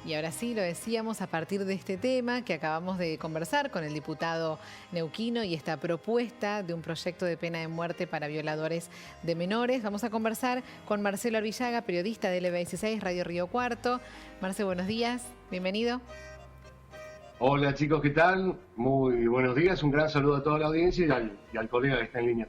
Y ahora sí, lo decíamos, a partir de este tema que acabamos de conversar con el diputado neuquino y esta propuesta de un proyecto de pena de muerte para violadores de menores, vamos a conversar con Marcelo Arvillaga, periodista de LB16, Radio Río Cuarto. Marcelo, buenos días, bienvenido. Hola chicos, ¿qué tal? Muy buenos días, un gran saludo a toda la audiencia y al colega que está en línea.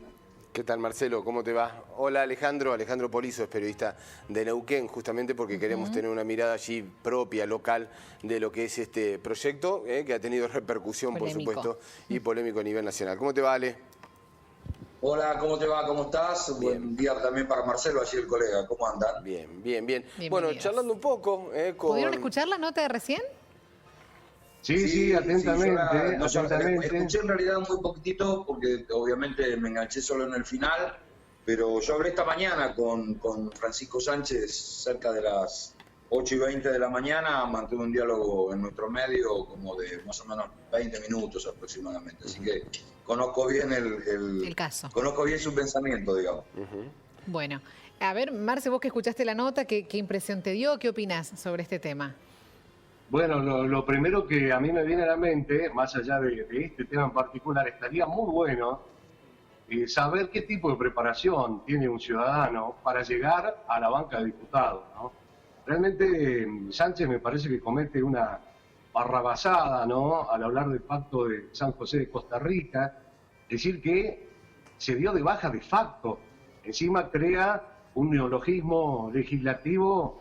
¿Qué tal, Marcelo? ¿Cómo te va? Hola, Alejandro. Alejandro Polizo es periodista de Neuquén, justamente porque queremos tener una mirada allí propia, local, de lo que es este proyecto, que ha tenido repercusión, polémico, por supuesto, y polémico a nivel nacional. ¿Cómo te va, Ale? Hola, ¿cómo te va? ¿Cómo estás? Bien. Buen día también para Marcelo, allí el colega. ¿Cómo andan? Bien, bien, bien. Bueno, charlando un poco con... ¿Pudieron escuchar la nota de recién? Sí, atentamente, atentamente. Escuché en realidad muy poquitito porque obviamente me enganché solo en el final, pero yo hablé esta mañana con Francisco Sánchez cerca de las 8:20 de la mañana, mantuve un diálogo en nuestro medio como de más o menos 20 minutos aproximadamente, así que conozco bien el caso. Conozco bien su pensamiento, digamos. Bueno, a ver, Marce, vos que escuchaste la nota, ¿qué impresión te dio? ¿Qué opinás sobre este tema? Bueno, lo primero que a mí me viene a la mente, más allá de este tema en particular, estaría muy bueno saber qué tipo de preparación tiene un ciudadano para llegar a la banca de diputados, ¿no? Realmente Sánchez me parece que comete una barrabasada, ¿no?, al hablar del pacto de San José de Costa Rica, decir que se dio de baja de facto, encima crea un neologismo legislativo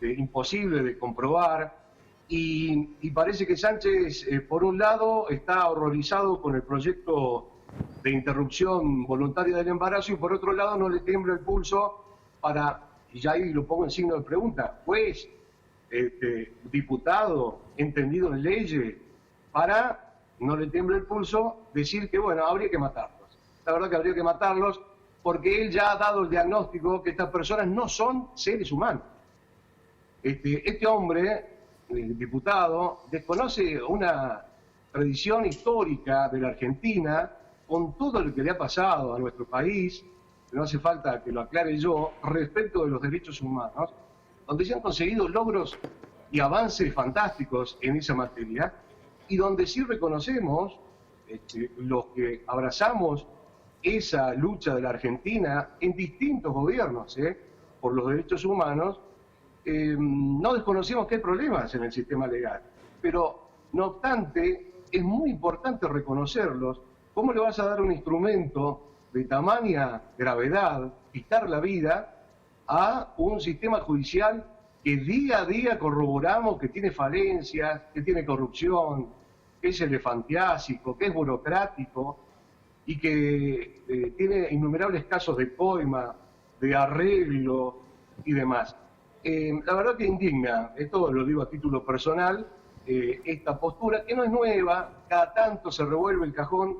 imposible de comprobar. Y parece que Sánchez, por un lado, está horrorizado con el proyecto de interrupción voluntaria del embarazo y por otro lado no le tiembla el pulso para, y ya ahí lo pongo en signo de pregunta, juez, diputado, entendido en leyes, para, no le tiembla el pulso, decir que, bueno, habría que matarlos. La verdad que habría que matarlos porque él ya ha dado el diagnóstico que estas personas no son seres humanos. Este hombre... el diputado desconoce una tradición histórica de la Argentina con todo lo que le ha pasado a nuestro país, no hace falta que lo aclare yo, respecto de los derechos humanos, donde se han conseguido logros y avances fantásticos en esa materia, y donde sí reconocemos, los que abrazamos esa lucha de la Argentina en distintos gobiernos por los derechos humanos, no desconocemos que hay problemas en el sistema legal, pero no obstante es muy importante reconocerlos. ¿Cómo le vas a dar un instrumento de tamaña gravedad, quitar la vida, a un sistema judicial que día a día corroboramos que tiene falencias, que tiene corrupción, que es elefantiásico, que es burocrático y que tiene innumerables casos de coima, de arreglo y demás? La verdad que indigna, esto lo digo a título personal, esta postura que no es nueva, cada tanto se revuelve el cajón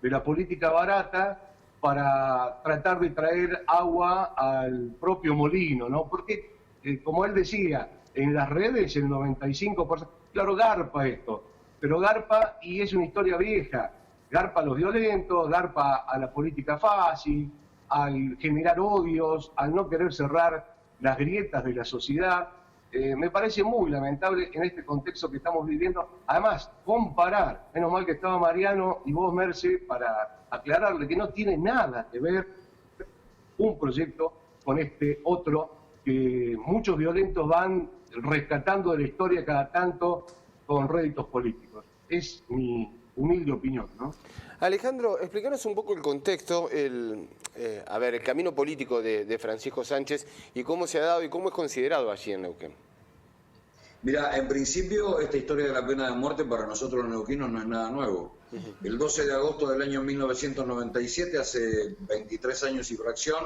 de la política barata para tratar de traer agua al propio molino, ¿no? Porque, como él decía, en las redes el 95%, claro, garpa esto, pero garpa y es una historia vieja, garpa a los violentos, garpa a la política fácil, al generar odios, al no querer cerrar las grietas de la sociedad. Me parece muy lamentable en este contexto que estamos viviendo. Además, comparar, menos mal que estaba Mariano y vos, Merce, para aclararle que no tiene nada que ver un proyecto con este otro que muchos violentos van rescatando de la historia cada tanto con réditos políticos. Es mi humilde opinión, ¿no? Alejandro, explícanos un poco el contexto, el camino político de Francisco Sánchez y cómo se ha dado y cómo es considerado allí en Neuquén. Mira, en principio esta historia de la pena de muerte para nosotros los neuquinos no es nada nuevo. El 12 de agosto del año 1997, hace 23 años y fracción,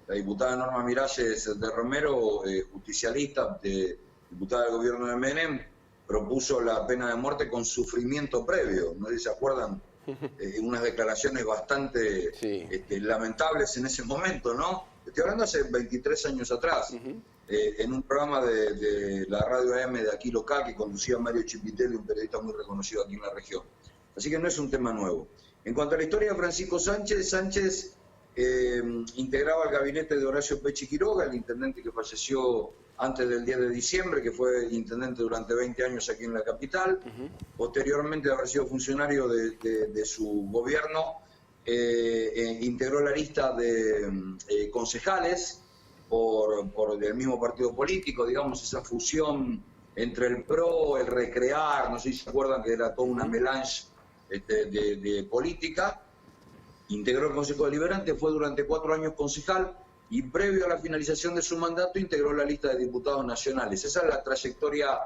la diputada Norma Miralles de Romero, justicialista, diputada del gobierno de Menem, propuso la pena de muerte con sufrimiento previo. No sé si se acuerdan, unas declaraciones bastante lamentables en ese momento, ¿no? Estoy hablando hace 23 años atrás, en un programa de la radio AM de aquí local que conducía Mario Chipitelli, un periodista muy reconocido aquí en la región. Así que no es un tema nuevo. En cuanto a la historia de Francisco Sánchez, integraba el gabinete de Horacio Pechi Quiroga, el intendente que falleció antes del 10 de diciembre, que fue intendente durante 20 años aquí en la capital. Posteriormente de haber sido funcionario de su gobierno, integró la lista de concejales por el mismo partido político, digamos, esa fusión entre el PRO, el Recrear, no sé si se acuerdan que era toda una melange de política. Integró el Consejo Deliberante, fue durante 4 años concejal y previo a la finalización de su mandato integró la lista de diputados nacionales. Esa es la trayectoria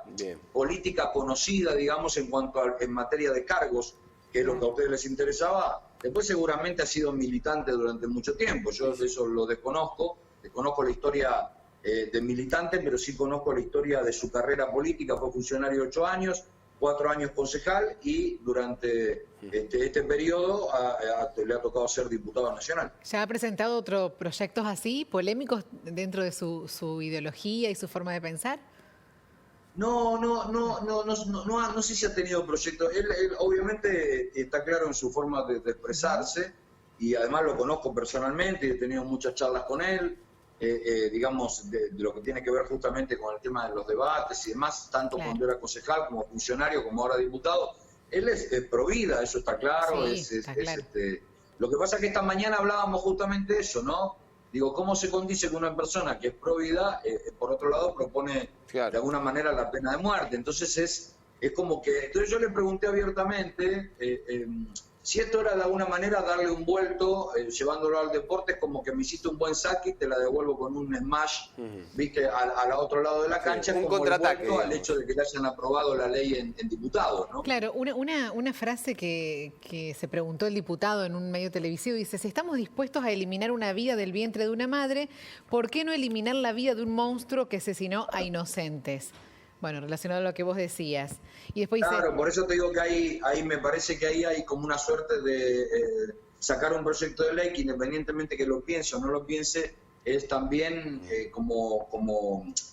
política conocida, digamos, en materia de cargos, que es lo que a ustedes les interesaba. Después seguramente ha sido militante durante mucho tiempo, yo eso lo desconozco la historia de militante, pero sí conozco la historia de su carrera política. Fue funcionario 8 años, 4 años concejal y durante este periodo le ha tocado ser diputado nacional. ¿Ya ha presentado otros proyectos así, polémicos, dentro de su ideología y su forma de pensar? No sé si ha tenido proyectos. Él obviamente está claro en su forma de expresarse y además lo conozco personalmente y he tenido muchas charlas con él. Digamos, de lo que tiene que ver justamente con el tema de los debates y demás, tanto cuando era concejal como funcionario, como ahora diputado. Él es pro vida, eso está claro. Sí, está claro. Lo que pasa es que esta mañana hablábamos justamente de eso, ¿no? Digo, ¿cómo se condice que una persona que es pro vida, por otro lado, propone de alguna manera la pena de muerte? Entonces es como que... Entonces yo le pregunté abiertamente... si esto era de alguna manera darle un vuelto, llevándolo al deporte, es como que me hiciste un buen saque y te la devuelvo con un smash, viste, al otro lado de la cancha, un como contraataque, el vuelto al hecho de que le hayan aprobado la ley en diputados, ¿no? Claro, una frase que se preguntó el diputado en un medio televisivo, dice, si estamos dispuestos a eliminar una vida del vientre de una madre, ¿por qué no eliminar la vida de un monstruo que asesinó a inocentes? Bueno, relacionado a lo que vos decías. Y después claro, dice... por eso te digo que ahí me parece que ahí hay como una suerte de sacar un proyecto de ley que independientemente que lo piense o no lo piense, es también como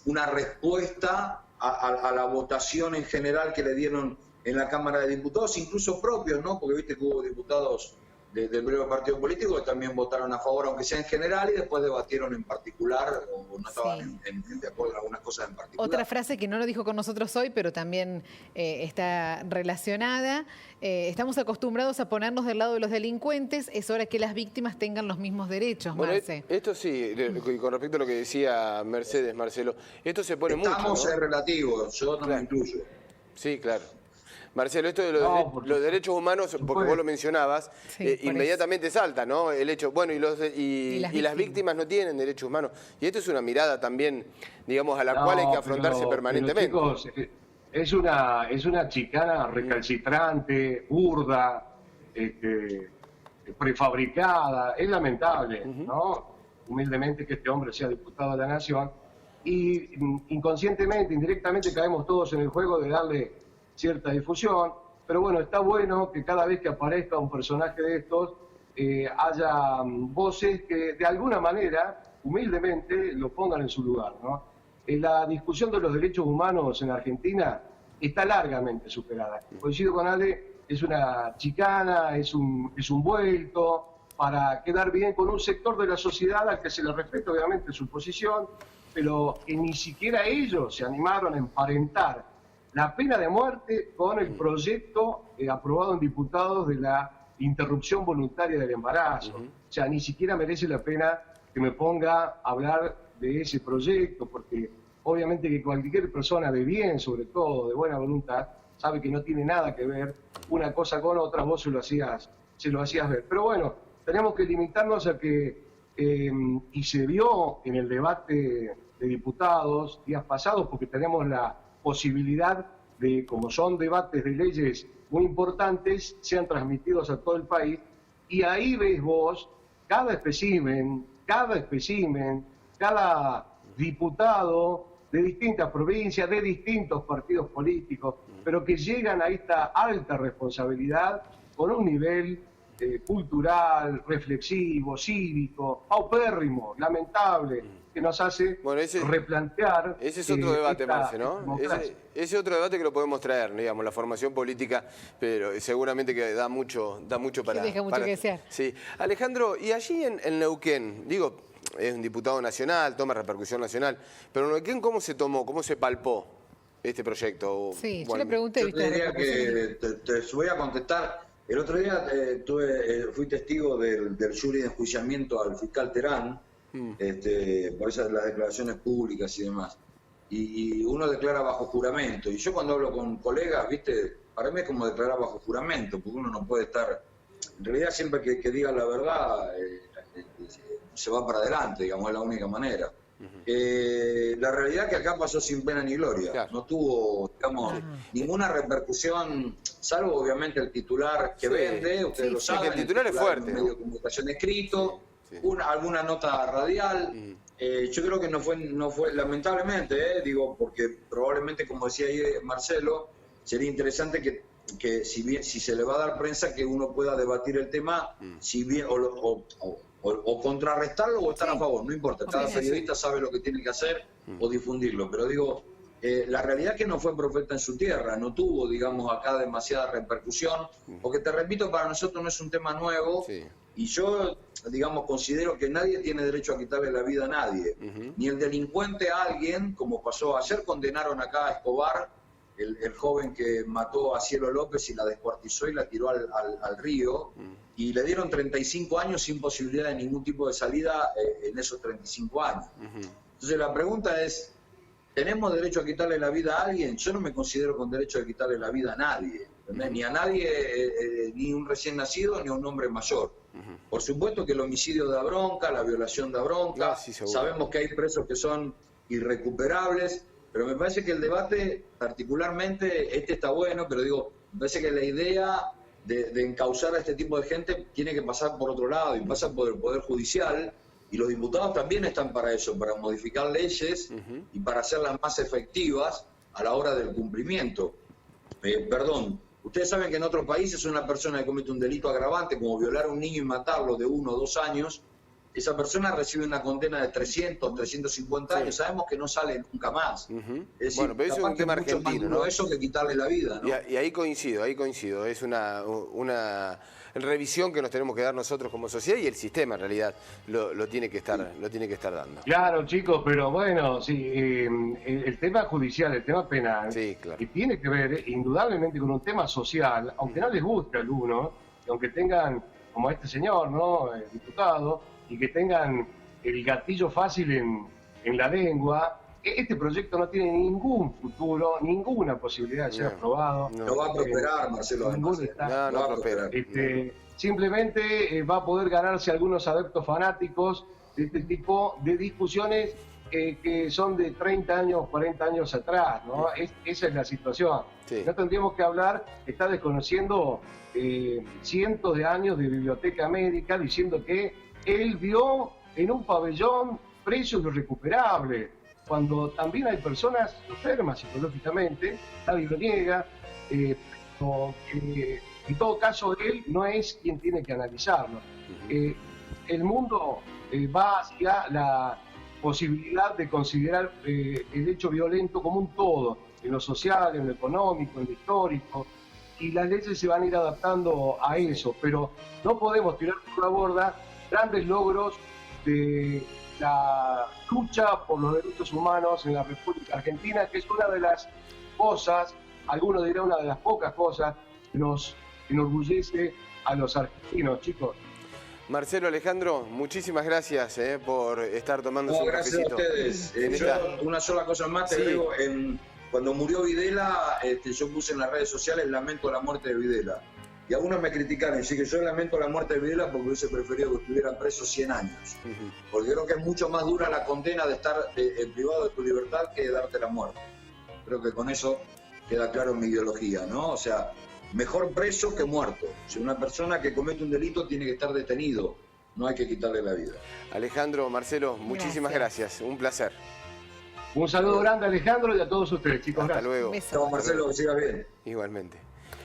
una respuesta a la votación en general que le dieron en la Cámara de Diputados, incluso propios, ¿no? Porque viste que hubo diputados del propio partido político que también votaron a favor, aunque sea en general, y después debatieron en particular o no estaban de acuerdo en algunas cosas en particular. Otra frase que no lo dijo con nosotros hoy, pero también está relacionada. Estamos acostumbrados a ponernos del lado de los delincuentes, es hora que las víctimas tengan los mismos derechos, bueno, Marce. Esto sí, con respecto a lo que decía Mercedes, Marcelo, esto se pone mucho, ¿no? Estamos en relativo, yo no me incluyo. Sí, claro. Marcelo, esto de los derechos humanos, porque vos lo mencionabas, inmediatamente salta, ¿no? El hecho, bueno, y las víctimas no tienen derechos humanos. Y esto es una mirada también, digamos, a la cual hay que afrontarse permanentemente. Pero chicos, es una chicana recalcitrante, burda, prefabricada. Es lamentable, ¿no? Humildemente que este hombre sea diputado de la Nación. Y inconscientemente, indirectamente caemos todos en el juego de darle cierta difusión, pero bueno, está bueno que cada vez que aparezca un personaje de estos haya voces que de alguna manera, humildemente, lo pongan en su lugar, ¿no? La discusión de los derechos humanos en Argentina está largamente superada. Coincido con Ale, es una chicana, es un vuelto para quedar bien con un sector de la sociedad al que se le respeta obviamente su posición, pero que ni siquiera ellos se animaron a emparentar la pena de muerte con el proyecto aprobado en diputados de la interrupción voluntaria del embarazo. O sea, ni siquiera merece la pena que me ponga a hablar de ese proyecto, porque obviamente que cualquier persona de bien, sobre todo de buena voluntad, sabe que no tiene nada que ver una cosa con otra, vos se lo hacías ver. Pero bueno, tenemos que limitarnos a que, y se vio en el debate de diputados días pasados, porque tenemos la posibilidad de, como son debates de leyes muy importantes, sean transmitidos a todo el país, y ahí ves vos cada espécimen, cada diputado de distintas provincias, de distintos partidos políticos, pero que llegan a esta alta responsabilidad con un nivel cultural, reflexivo, cívico, paupérrimo, lamentable, que nos hace replantear... Ese es otro debate, Marce, ¿no? democracia. Ese otro debate que lo podemos traer, digamos, la formación política, pero seguramente que da mucho para... deja mucho que desear. Sí. Alejandro, y allí en Neuquén, digo, es un diputado nacional, toma repercusión nacional, pero en Neuquén, ¿cómo se tomó, cómo se palpó este proyecto? Sí, yo le pregunté... Yo te diría que te voy a contestar. El otro día fui testigo del jury de enjuiciamiento al fiscal Terán, por esas las declaraciones públicas y demás. Y uno declara bajo juramento. Y yo cuando hablo con colegas, viste, para mí es como declarar bajo juramento, porque uno no puede estar... En realidad siempre que diga la verdad, se va para adelante, digamos, es la única manera. La realidad es que acá pasó sin pena ni gloria. Claro. No tuvo, digamos, ninguna repercusión, salvo obviamente el titular que vende, ustedes lo saben. El titular es fuerte. Un medio de comunicación escrito, alguna nota radial. Yo creo que no fue lamentablemente, digo, porque probablemente, como decía ahí Marcelo, sería interesante que si se le va a dar prensa, que uno pueda debatir el tema, si bien o contrarrestarlo o estar a favor, no importa, cada periodista sabe lo que tiene que hacer o difundirlo, pero digo, la realidad es que no fue profeta en su tierra, no tuvo, digamos, acá demasiada repercusión, porque te repito, para nosotros no es un tema nuevo, y yo, digamos, considero que nadie tiene derecho a quitarle la vida a nadie, ni el delincuente a alguien, como pasó ayer, condenaron acá a Escobar, el joven que mató a Cielo López y la descuartizó y la tiró al río, y le dieron 35 años sin posibilidad de ningún tipo de salida en esos 35 años. Entonces la pregunta es, ¿tenemos derecho a quitarle la vida a alguien? Yo no me considero con derecho a quitarle la vida a nadie, ni a nadie, ni un recién nacido, ni a un hombre mayor. Por supuesto que el homicidio da bronca, la violación da bronca, sabemos que hay presos que son irrecuperables, pero me parece que el debate, particularmente, está bueno, pero digo, me parece que la idea de encauzar a este tipo de gente tiene que pasar por otro lado y pasa por el Poder Judicial, y los diputados también están para eso, para modificar leyes y para hacerlas más efectivas a la hora del cumplimiento. Perdón, ustedes saben que en otros países una persona que comete un delito agravante, como violar a un niño y matarlo de 1 o 2 años, esa persona recibe una condena de 300, 350 años. Sabemos que no sale nunca más. Es decir, bueno, pero eso es un tema argentino, ¿no? Eso que quitarle la vida, ¿no? Y ahí coincido. Es una revisión que nos tenemos que dar nosotros como sociedad, y el sistema en realidad lo tiene que estar dando. Claro, chicos, pero bueno, sí, el tema judicial, el tema penal, que tiene que ver indudablemente con un tema social, aunque no les guste a algunos, aunque tengan, como a este señor, ¿no?, el diputado, y que tengan el gatillo fácil en la lengua, este proyecto no tiene ningún futuro, ninguna posibilidad de ser aprobado. No va a prosperar, Marcelo. No va a prosperar. Simplemente va a poder ganarse algunos adeptos fanáticos de este tipo de discusiones que son de 30 años, 40 años atrás, ¿no? Esa es la situación. No tendríamos que hablar, está desconociendo cientos de años de biblioteca médica, diciendo que él vio en un pabellón presos irrecuperables, cuando también hay personas enfermas psicológicamente, nadie lo niega, en todo caso él no es quien tiene que analizarlo. El mundo va hacia la posibilidad de considerar el hecho violento como un todo, en lo social, en lo económico, en lo histórico, y las leyes se van a ir adaptando a eso, pero no podemos tirar por la borda grandes logros de la lucha por los derechos humanos en la República Argentina, que es una de las cosas, algunos dirán una de las pocas cosas, que nos enorgullece a los argentinos, chicos. Marcelo, Alejandro, muchísimas gracias por estar tomándose un cafecito. Gracias a ustedes. Yo, una sola cosa más, te digo, cuando murió Videla, yo puse en las redes sociales lamento la muerte de Videla. Y algunos me criticaron, así que yo lamento la muerte de Videla porque hubiese preferido que estuviera preso 100 años. Porque creo que es mucho más dura la condena de estar privado de tu libertad que de darte la muerte. Creo que con eso queda claro mi ideología, ¿no? O sea, mejor preso que muerto. O sea, una persona que comete un delito tiene que estar detenido, no hay que quitarle la vida. Alejandro, Marcelo, muchísimas gracias. Un placer. Un saludo grande a Alejandro y a todos ustedes, chicos. Hasta luego. Chao, Marcelo, que sigas bien. Igualmente.